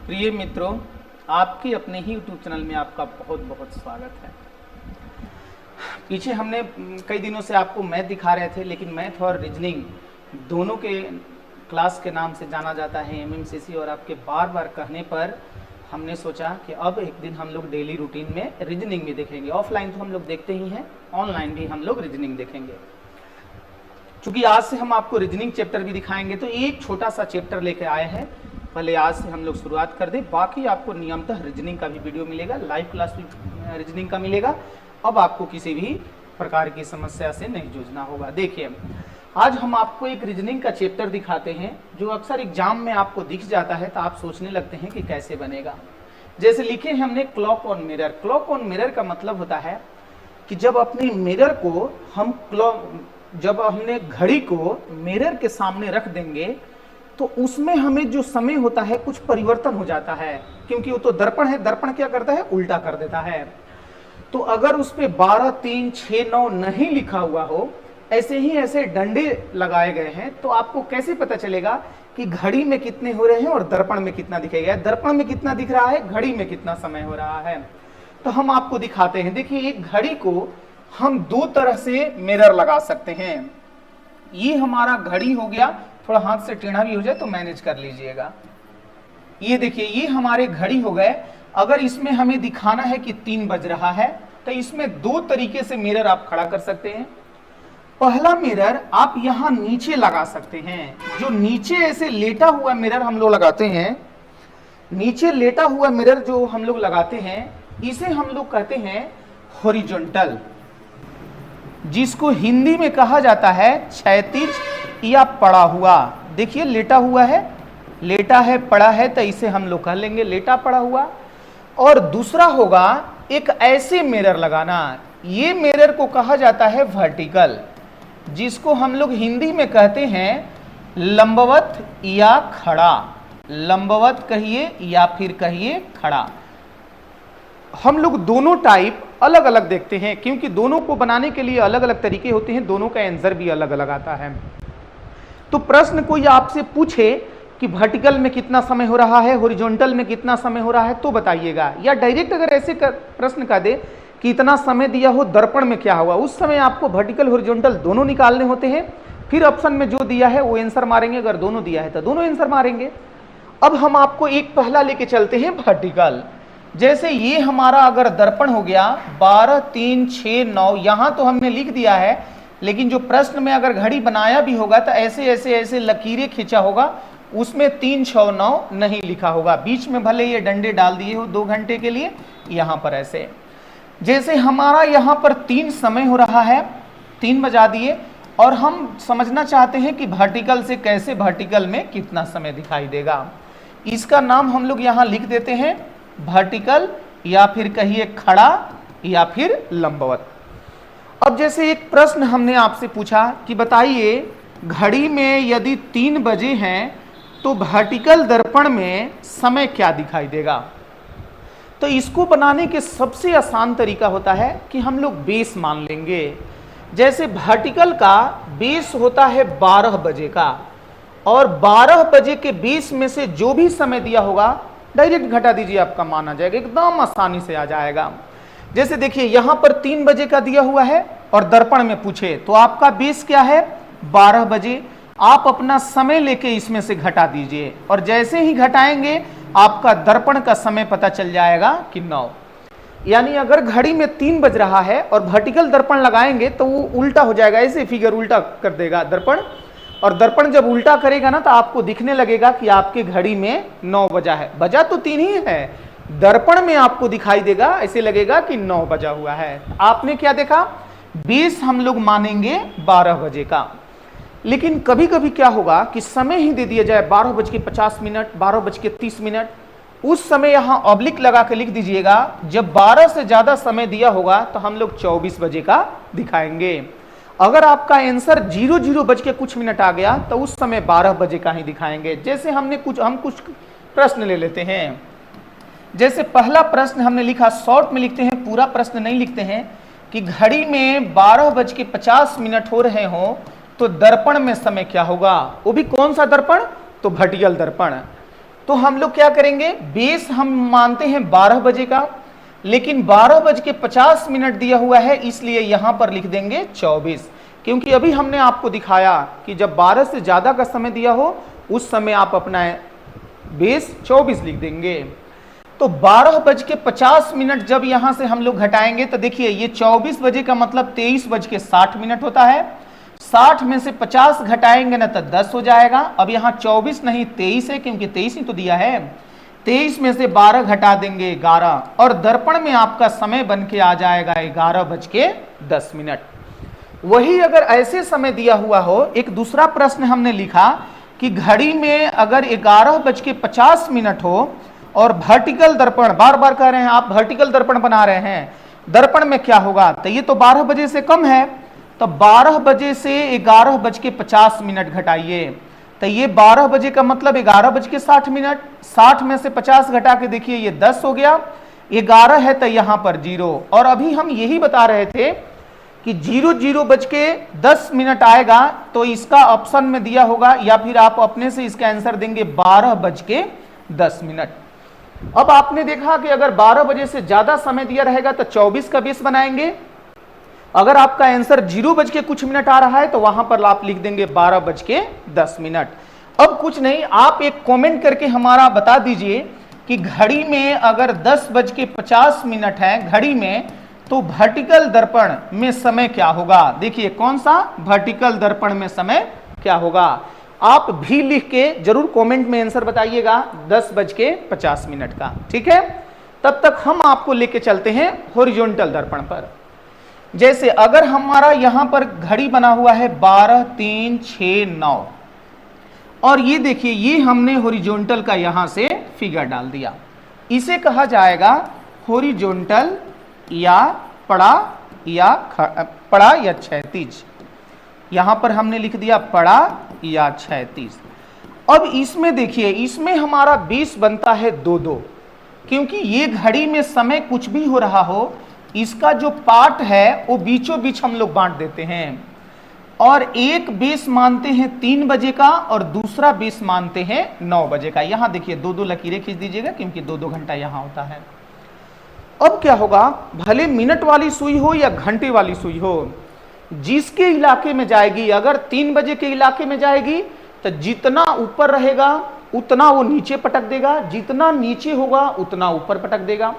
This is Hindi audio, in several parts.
प्रिय मित्रों, आपके अपने ही यूट्यूब चैनल में आपका बहुत बहुत स्वागत है। पीछे हमने कई दिनों से आपको मैथ दिखा रहे थे, लेकिन मैथ और रीजनिंग दोनों के क्लास के नाम से जाना जाता है एमएमसीसी, और आपके बार बार कहने पर हमने सोचा कि अब एक दिन हम लोग डेली रूटीन में रीजनिंग भी देखेंगे। ऑफलाइन तो हम लोग देखते ही हैं, ऑनलाइन भी हम लोग रीजनिंग देखेंगे। चूंकि आज से हम आपको रीजनिंग चैप्टर भी दिखाएंगे, तो एक छोटा सा चैप्टर लेके आए हैं। पहले आज से हम लोग शुरुआत कर दें, बाकी आपको नियमतः रीजनिंग का भी वीडियो मिलेगा, लाइव क्लास भी रीजनिंग का मिलेगा। अब आपको किसी भी प्रकार की समस्या से नहीं जूझना होगा। देखिए, आज हम आपको एक रीजनिंग का चैप्टर दिखाते हैं जो अक्सर एग्जाम में आपको दिख जाता है, तो आप सोचने लगते हैं कि कैसे बनेगा। जैसे लिखे हैं हमने clock on mirror. Clock on mirror का मतलब होता है कि जब अपने मिरर को जब हमने घड़ी को मिरर के सामने रख देंगे, तो उसमें हमें जो समय होता है कुछ परिवर्तन हो जाता है, क्योंकि वो तो दर्पण है। दर्पण क्या करता है? उल्टा कर देता है। तो अगर उस पे 12, 3, 6, 9 नहीं लिखा हुआ हो, ऐसे ही ऐसे डंडे लगाए गए हैं, तो आपको कैसे पता चलेगा कि घड़ी में कितने हो रहे हैं और दर्पण में कितना दिखेगा? दर्पण में कितना दिख रहा है, घड़ी में कितना समय हो रहा है। तो हम आपको दिखाते हैं। देखिए, एक घड़ी को हम दो तरह से मिरर लगा सकते हैं। ये हमारा घड़ी हो गया, थोड़ा हाथ से टेढ़ा भी हो जाए तो मैनेज कर लीजिएगा। ये देखिए, ये हमारे घड़ी हो गए। अगर इसमें हमें दिखाना है कि 3 बज रहा है, तो इसमें दो तरीके से मिरर आप खड़ा कर सकते हैं। पहला मिरर आप यहां नीचे लगा सकते हैं। जो नीचे ऐसे लेटा हुआ मिरर हम लोग लगाते हैं, नीचे लेटा हुआ मिरर जो हम लोग लगाते हैं, इसे हम लोग कहते हैं हॉरिजॉन्टल, जिसको हिंदी में कहा जाता है क्षैतिज या पड़ा हुआ। देखिए, लेटा हुआ है, लेटा है, पड़ा है, तो इसे हम लोग कह लेंगे लेटा पड़ा हुआ। और दूसरा होगा एक ऐसे मिरर लगाना। ये मिरर को कहा जाता है वर्टिकल, जिसको हम लोग हिंदी में कहते हैं लंबवत या खड़ा। लंबवत कहिए या फिर कहिए खड़ा। हम लोग दोनों टाइप अलग अलग देखते हैं, क्योंकि दोनों को बनाने के लिए अलग अलग तरीके होते हैं, दोनों का आंसर भी अलग अलग आता है। तो प्रश्न कोई आपसे पूछे कि वर्टिकल में कितना समय हो रहा है, हॉरिजॉन्टल में कितना समय हो रहा है, तो बताइएगा। या डायरेक्ट अगर ऐसे प्रश्न का दे कि इतना समय दिया हो, दर्पण में क्या हुआ, उस समय आपको वर्टिकल हॉरिजॉन्टल दोनों निकालने होते हैं। फिर ऑप्शन में जो दिया है वो आंसर मारेंगे, अगर दोनों दिया है तो दोनों आंसर मारेंगे। अब हम आपको एक पहला लेके चलते हैं वर्टिकल। जैसे ये हमारा अगर दर्पण हो गया 12, 3, 6, 9, यहां तो हमने लिख दिया है, लेकिन जो प्रश्न में अगर घड़ी बनाया भी होगा तो ऐसे ऐसे ऐसे लकीरें खींचा होगा, उसमें 3, 6, 9 नहीं लिखा होगा। बीच में भले ये डंडे डाल दिए हो 2 घंटे के लिए, यहां पर ऐसे। जैसे हमारा यहां पर 3 समय हो रहा है, 3 बजा दिए, और हम समझना चाहते हैं कि वर्टिकल से कैसे वर्टिकल में कितना समय दिखाई देगा। इसका नाम हम लोग यहां लिख देते हैं वर्टिकल, या फिर कहिए खड़ा, या फिर लंबवत। अब जैसे एक प्रश्न हमने आपसे पूछा कि बताइए, घड़ी में यदि 3 बजे हैं तो वर्टिकल दर्पण में समय क्या दिखाई देगा? तो इसको बनाने के सबसे आसान तरीका होता है कि हम लोग बेस मान लेंगे। जैसे वर्टिकल का बेस होता है 12 बजे का, और 12 बजे के बेस में से जो भी समय दिया होगा डायरेक्ट घटा दीजिए, आपका मान आ जाएगा, एकदम आसानी से आ जाएगा। जैसे देखिए, यहां पर 3 बजे का दिया हुआ है और दर्पण में पूछे, तो आपका बेस क्या है? 12 बजे। आप अपना समय लेके इसमें से घटा दीजिए, और जैसे ही घटाएंगे आपका दर्पण का समय पता चल जाएगा कि 9। यानी अगर घड़ी में 3 बज रहा है और वर्टिकल दर्पण लगाएंगे तो वो उल्टा हो जाएगा, ऐसे फिगर उल्टा कर देगा दर्पण। और दर्पण जब उल्टा करेगा ना, तो आपको दिखने लगेगा कि आपके घड़ी में 9 बजा है। बजा तो 3 ही है, दर्पण में आपको दिखाई देगा, ऐसे लगेगा कि 9 बजा हुआ है। आपने क्या देखा? बेस हम लोग मानेंगे 12 बजे का। लेकिन कभी कभी क्या होगा कि समय ही दे दिया जाए 12:50, 12:30, उस समय यहां ऑब्लिक लगा के लिख दीजिएगा। जब 12 से ज्यादा समय दिया होगा तो हम लोग 24 बजे का दिखाएंगे। अगर आपका आंसर 00 बज के कुछ मिनट आ गया तो उस समय 12 बजे का ही दिखाएंगे। जैसे हम कुछ प्रश्न ले लेते हैं। जैसे पहला प्रश्न हमने लिखा, शॉर्ट में लिखते हैं, पूरा प्रश्न नहीं लिखते हैं, कि घड़ी में 12:50 हो रहे हो तो दर्पण में समय क्या होगा? वो भी कौन सा दर्पण? तो वर्टिकल दर्पण। तो हम लोग क्या करेंगे, बेस हम मानते हैं 12 बजे का, लेकिन 12:50 दिया हुआ है, इसलिए यहां पर लिख देंगे 24, क्योंकि अभी हमने आपको दिखाया कि जब 12 से ज्यादा का समय दिया हो उस समय आप अपना बेस 24 लिख देंगे। तो 12:50 जब यहां से हम लोग घटाएंगे तो देखिए ये 24 बजे का मतलब 23:60 होता है। 60 में से 50 घटाएंगे ना तो 10 हो जाएगा। अब यहाँ 24 नहीं 23 है, क्योंकि 23 ही तो दिया है। 23 में से 12 घटा देंगे 11, और दर्पण में आपका समय बन के आ जाएगा 11:10। वही अगर ऐसे समय दिया हुआ हो, एक दूसरा प्रश्न हमने लिखा कि घड़ी में अगर 11:50 हो और वर्टिकल दर्पण, बार बार कह रहे हैं आप वर्टिकल दर्पण बना रहे हैं, दर्पण में क्या होगा, तो ये तो 12 बजे से कम है, तो 12 बजे से 11:50 घटाइए, तो ये 12 बजे का मतलब 11:60, 60 में से 50 घटा के देखिए ये 10 हो गया, 11 है तो यहां पर 0। और अभी हम यही बता रहे थे कि 00:10 आएगा तो इसका ऑप्शन में दिया होगा, या फिर आप अपने से इसका आंसर देंगे 12:10। अब आपने देखा कि अगर 12 बजे से ज्यादा समय दिया रहेगा तो 24 का बेस बनाएंगे। अगर आपका आंसर 0 बज के कुछ मिनट आ रहा है तो वहां पर आप लिख देंगे 12:10। अब कुछ नहीं, आप एक कमेंट करके हमारा बता दीजिए कि घड़ी में अगर 10:50 है घड़ी में, तो वर्टिकल दर्पण में समय क्या होगा। देखिए कौन सा वर्टिकल दर्पण में समय क्या होगा, आप भी लिख के जरूर कमेंट में आंसर बताइएगा 10:50 का, ठीक है। तब तक हम आपको लेके चलते हैं हॉरिजॉन्टल दर्पण पर। जैसे अगर हमारा यहां पर घड़ी बना हुआ है 12, 3, 6, 9, और ये देखिए ये हमने हॉरिजॉन्टल का यहां से फिगर डाल दिया, इसे कहा जाएगा हॉरिजॉन्टल या पड़ा या क्षैतिज। यहां पर हमने लिख दिया पड़ा या क्षैतिज। अब इसमें देखिए, इसमें हमारा बेस बनता है 2-2, क्योंकि ये घड़ी में समय कुछ भी हो रहा हो, इसका जो पार्ट है वो बीचों बीच हम लोग बांट देते हैं, और एक बेस मानते हैं 3 बजे का और दूसरा बेस मानते हैं 9 बजे का। यहां देखिए 2-2 लकीरें खींच दीजिएगा, क्योंकि 2-2 घंटा यहां होता है। अब क्या होगा, भले मिनट वाली सुई हो या घंटे वाली सुई हो, जिसके इलाके में जाएगी, अगर 3 बजे के इलाके में जाएगी तो जितना ऊपर रहेगा उतना वो नीचे पटक देगा, जितना नीचे होगा उतना ऊपर पटक देगा।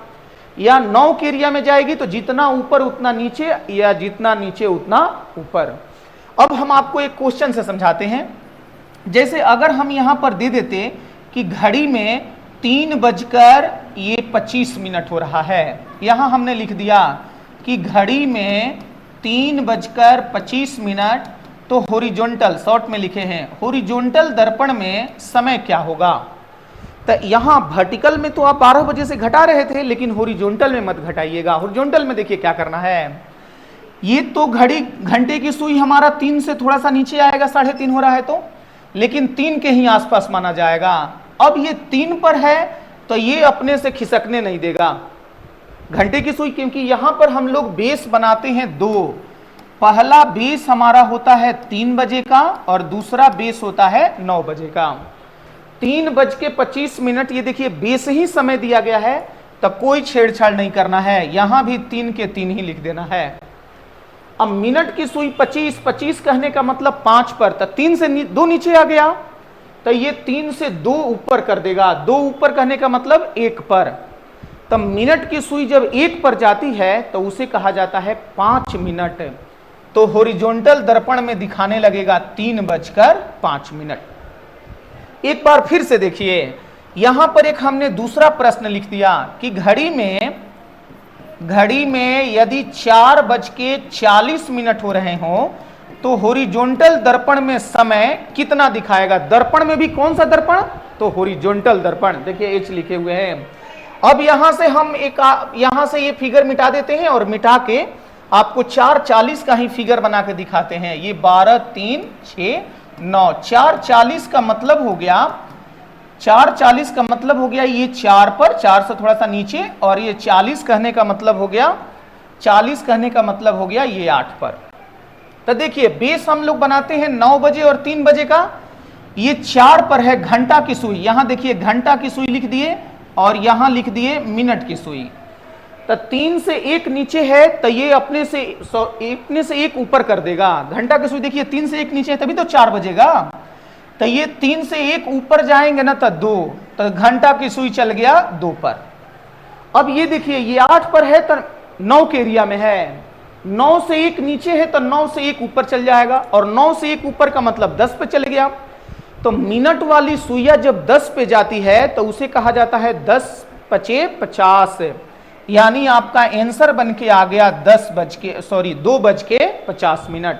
या 9 के एरिया में जाएगी तो जितना ऊपर उतना नीचे, या जितना नीचे उतना ऊपर। अब हम आपको एक क्वेश्चन से समझाते हैं। जैसे अगर हम यहां पर दे देते कि घड़ी में 3:25 हो रहा है, यहां हमने लिख दिया कि घड़ी में 3:25, तो हॉरिजॉन्टल, शॉर्ट में लिखे हैं हॉरिजॉन्टल दर्पण में समय क्या होगा। तो यहां वर्टिकल में तो आप 12 बजे से घटा रहे थे, लेकिन हॉरिजॉन्टल में मत घटाइएगा। हॉरिजॉन्टल में देखिए क्या करना है, ये तो घड़ी घंटे की सुई हमारा 3 से थोड़ा सा नीचे आएगा, 3:30 हो रहा है तो, लेकिन 3 के ही आसपास माना जाएगा। अब ये 3 पर है तो ये अपने से खिसकने नहीं देगा घंटे की सुई, क्योंकि यहां पर हम लोग बेस बनाते हैं 2। पहला बेस हमारा होता है 3 बजे का और दूसरा बेस होता है 9 बजे का। 3:25, ये देखिए बेस ही समय दिया गया है, तो कोई छेड़छाड़ नहीं करना है, यहां भी 3 के 3 ही लिख देना है। अब मिनट की सुई 25 कहने का मतलब 5 पर, तो 3 से 2 नीचे आ गया, तो ये 3 से 2 ऊपर कर देगा। 2 ऊपर कहने का मतलब 1 पर। तब मिनट की सुई जब 1 पर जाती है तो उसे कहा जाता है 5 मिनट। तो हॉरिजॉन्टल दर्पण में दिखाने लगेगा 3:05। एक बार फिर से देखिए, यहां पर एक हमने दूसरा प्रश्न लिख दिया कि घड़ी में यदि 4:40 हो रहे हो तो हॉरिजॉन्टल दर्पण में समय कितना दिखाएगा। दर्पण में भी कौन सा दर्पण, तो हॉरिजॉन्टल दर्पण। देखिए H लिखे हुए हैं। अब यहां से हम यहां से ये फिगर मिटा देते हैं और मिटा के आपको 4:40 का ही फिगर बना के दिखाते हैं। ये 12, 3, 6, 9, 4:40 का मतलब हो गया, 4:40 का मतलब हो गया ये 4 पर, 4 से थोड़ा सा नीचे, और ये 40 कहने का मतलब हो गया, 40 कहने का मतलब हो गया ये 8 पर। तो देखिए बेस हम लोग बनाते हैं 9 बजे और 3 बजे का। ये 4 पर है घंटा की सुई, यहां देखिए घंटा की सुई लिख दिए और यहां लिख दिए मिनट की सुई। तो 3 से 1 नीचे है तो ये अपने से एक ऊपर कर देगा। घंटा की सुई देखिए 3 से 1 नीचे है तभी तो 4 बजेगा। तो ये 3 से 1 ऊपर जाएंगे ना तो 2, तो घंटा की सुई चल गया 2 पर। अब ये देखिए ये 8 पर है तो 9 के एरिया में है, 9 से 1 नीचे है तो 9 से 1 ऊपर चल जाएगा, और 9 से 1 ऊपर का मतलब 10 पे चल गया। तो मिनट वाली सुइया जब 10 पे जाती है तो उसे कहा जाता है 10 पचे 50, यानी आपका आंसर बन के आ गया 2:50।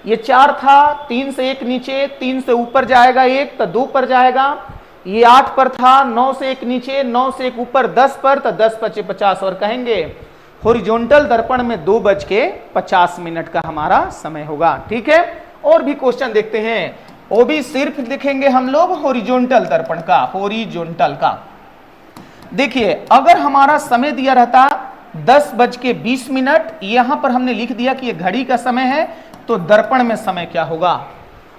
ये 4 था, 3 से 1 नीचे, 3 से ऊपर जाएगा 1 तो 2 पर जाएगा। ये 8 पर था, 9 से 1 नीचे, 9 से 1 ऊपर 10 पर, तो 10 पचे 50, और कहेंगे हॉरिजॉन्टल दर्पण में 2:50 का हमारा समय होगा। ठीक है, और भी क्वेश्चन देखते हैं, वो भी सिर्फ लिखेंगे हम लोग हॉरिजॉन्टल दर्पण का, हॉरिजॉन्टल का। देखिए अगर हमारा समय दिया रहता 10:20, यहां पर हमने लिख दिया कि ये घड़ी का समय है, तो दर्पण में समय क्या होगा।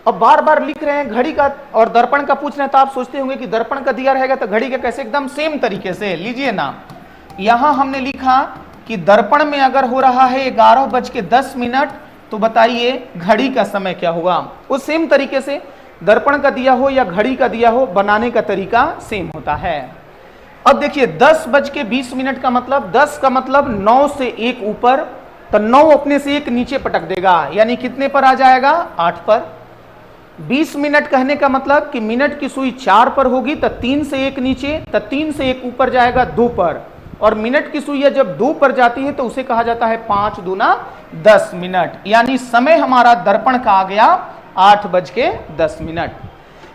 अब बार बार लिख रहे हैं घड़ी का और दर्पण का पूछ रहे हैं, तो आप सोचते होंगे कि दर्पण का दिया रहेगा तो घड़ी का कैसे, एकदम सेम तरीके से लीजिए ना। यहां हमने लिखा कि दर्पण में अगर हो रहा है 11:10, तो बताइए घड़ी का समय क्या होगा। उस सेम तरीके से दर्पण का दिया हो या घड़ी का दिया हो, बनाने का तरीका सेम होता है। अब देखिए 10:20 का मतलब, 10 का मतलब 9 से 1 ऊपर, तो 9 अपने से 1 नीचे पटक देगा, यानी कितने पर आ जाएगा, 8 पर। 20 मिनट कहने का मतलब कि मिनट की सुई 4 पर होगी, तो 3 से 1 नीचे, तो 3 से 1 ऊपर जाएगा 2 पर, और मिनट की सुई जब 2 पर जाती है तो उसे कहा जाता है 5 दूना 10 मिनट, यानी समय हमारा दर्पण का आ गया 8:10।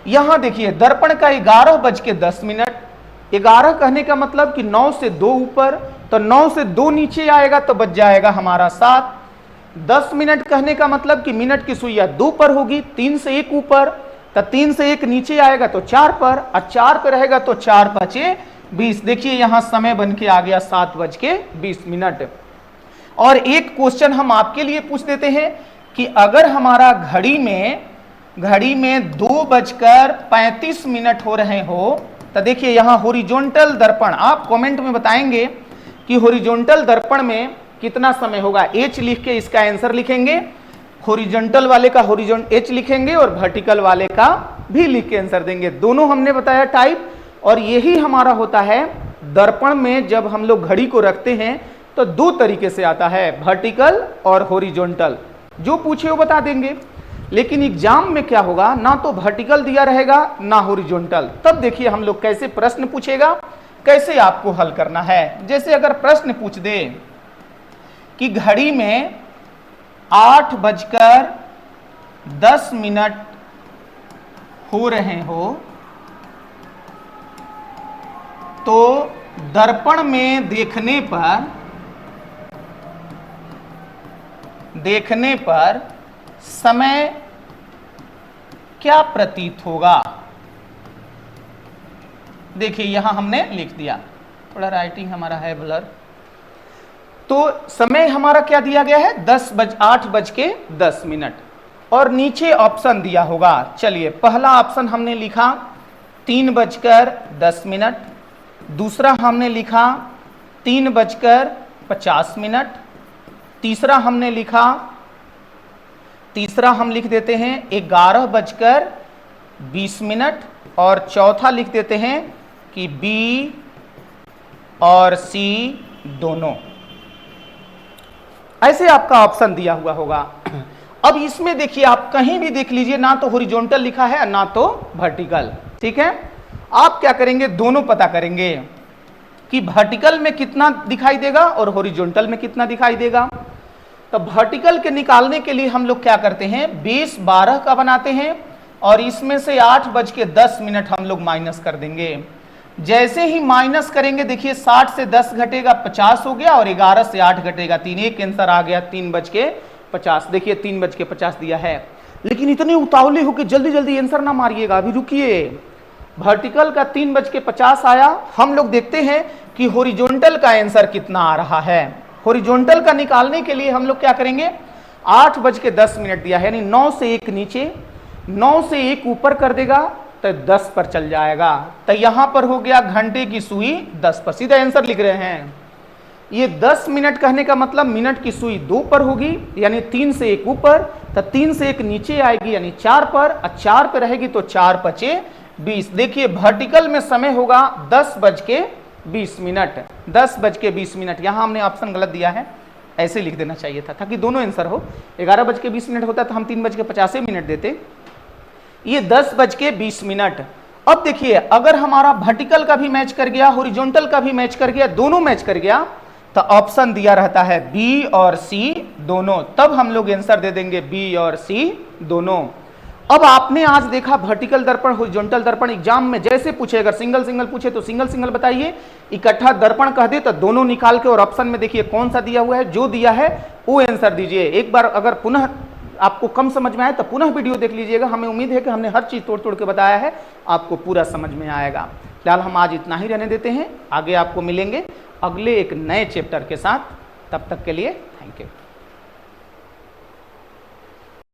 यहां देखिए दर्पण का 11:10, 11 कहने का मतलब कि 9 से 2 ऊपर, तो 9 से 2 नीचे आएगा तो बच जाएगा हमारा 7। 10 मिनट कहने का मतलब कि मिनट की सुइया 2 पर होगी, 3 से 1 ऊपर, तो 3 से 1 नीचे आएगा तो 4 पर, और 4 पर रहेगा तो 4 पचे 20। देखिए यहां समय बन के आ गया 7:20। और एक क्वेश्चन हम आपके लिए पूछ देते हैं कि अगर हमारा घड़ी में 2:35 हो रहे हो, तो देखिए यहां हॉरिजॉन्टल दर्पण, आप कमेंट में बताएंगे कि हॉरिजॉन्टल दर्पण में कितना समय होगा। एच लिख के इसका आंसर लिखेंगे, हॉरिजॉन्टल वाले का एच लिखेंगे और वर्टिकल वाले का भी लिख के आंसर देंगे। दोनों हमने बताया टाइप, और यही हमारा होता है दर्पण में जब हम लोग घड़ी को रखते हैं तो 2 तरीके से आता है, वर्टिकल और हॉरिजॉन्टल। जो पूछे वो बता देंगे, लेकिन एग्जाम में क्या होगा, ना तो वर्टिकल दिया रहेगा ना हॉरिजॉन्टल। तब देखिए हम लोग कैसे प्रश्न पूछेगा, कैसे आपको हल करना है। जैसे अगर प्रश्न पूछ दे कि घड़ी में 8:10 हो रहे हो, तो दर्पण में देखने पर समय क्या प्रतीत होगा। देखिए यहां हमने लिख दिया, थोड़ा राइटिंग हमारा है ब्लर। तो समय हमारा क्या दिया गया है, 8:10, और नीचे ऑप्शन दिया होगा। चलिए पहला ऑप्शन हमने लिखा 3:10, दूसरा हमने लिखा 3:50, तीसरा हम लिख देते हैं 11:20, और चौथा लिख देते हैं कि बी और सी दोनों। ऐसे आपका ऑप्शन दिया हुआ होगा। अब इसमें देखिए आप कहीं भी देख लीजिए, ना तो हॉरिजॉन्टल लिखा है ना तो वर्टिकल। ठीक है, आप क्या करेंगे, दोनों पता करेंगे कि वर्टिकल में कितना दिखाई देगा और हॉरिजॉन्टल में कितना दिखाई देगा। तो वर्टिकल के निकालने के लिए हम लोग क्या करते हैं, बेस 12 का बनाते हैं, और इसमें से 8:10 हम लोग माइनस कर देंगे। जैसे ही माइनस करेंगे देखिए 60 से 10 घटेगा 50 हो गया, और 11 से 8 घटेगा 3, एक आंसर आ गया 3:50। देखिए 3:50 दिया है, लेकिन इतने उतावले होकर जल्दी जल्दी आंसर ना मारिएगा, अभी रुकिए। वर्टिकल का 3:50 आया, हम लोग देखते हैं कि हॉरिजॉन्टल का आंसर कितना आ रहा है। हॉरिजॉन्टल का निकालने के लिए हम लोग क्या करेंगे, 8:10 दिया है, यानी 9 से 1 नीचे, 9 से 1 ऊपर कर देगा तो 10 पर चल जाएगा। तो यहां पर हो गया घंटे की सुई 10 पर, सीधा आंसर लिख रहे हैं। ये 10 मिनट कहने का मतलब मिनट की सुई 2 पर होगी, यानी 3 से 1 ऊपर, तो 3 से 1 नीचे आएगी यानी 4 पर, और 4 पर रहेगी तो 4 पचे 20। देखिए वर्टिकल में समय होगा 10:20, 10:20। यहां हमने ऑप्शन गलत दिया है, ऐसे लिख देना चाहिए था ताकि दोनों आंसर हो। 11:20 होता तो हम 3:85 देते, ये 10:20। अब देखिए अगर हमारा वर्टिकल का भी मैच कर गया, हॉरिजॉन्टल का भी मैच कर गया, दोनों मैच कर गया, तो ऑप्शन दिया रहता है बी और सी दोनों, तब हम लोग आंसर दे देंगे बी और सी दोनों। अब आपने आज देखा वर्टिकल दर्पण, हॉरिजॉन्टल दर्पण, एग्जाम में जैसे पूछे, अगर सिंगल सिंगल पूछे तो सिंगल सिंगल बताइए, इकट्ठा दर्पण कह दे तो दोनों निकाल के, और ऑप्शन में देखिए कौन सा दिया हुआ है, जो दिया है वो आंसर दीजिए। एक बार अगर पुनः आपको कम समझ में आए तो पुनः वीडियो देख लीजिएगा, हमें उम्मीद है कि हमने हर चीज तोड़ तोड़ के बताया है, आपको पूरा समझ में आएगा। फिलहाल हम आज इतना ही रहने देते हैं, आगे आपको मिलेंगे अगले एक नए चैप्टर के साथ, तब तक के लिए थैंक यू।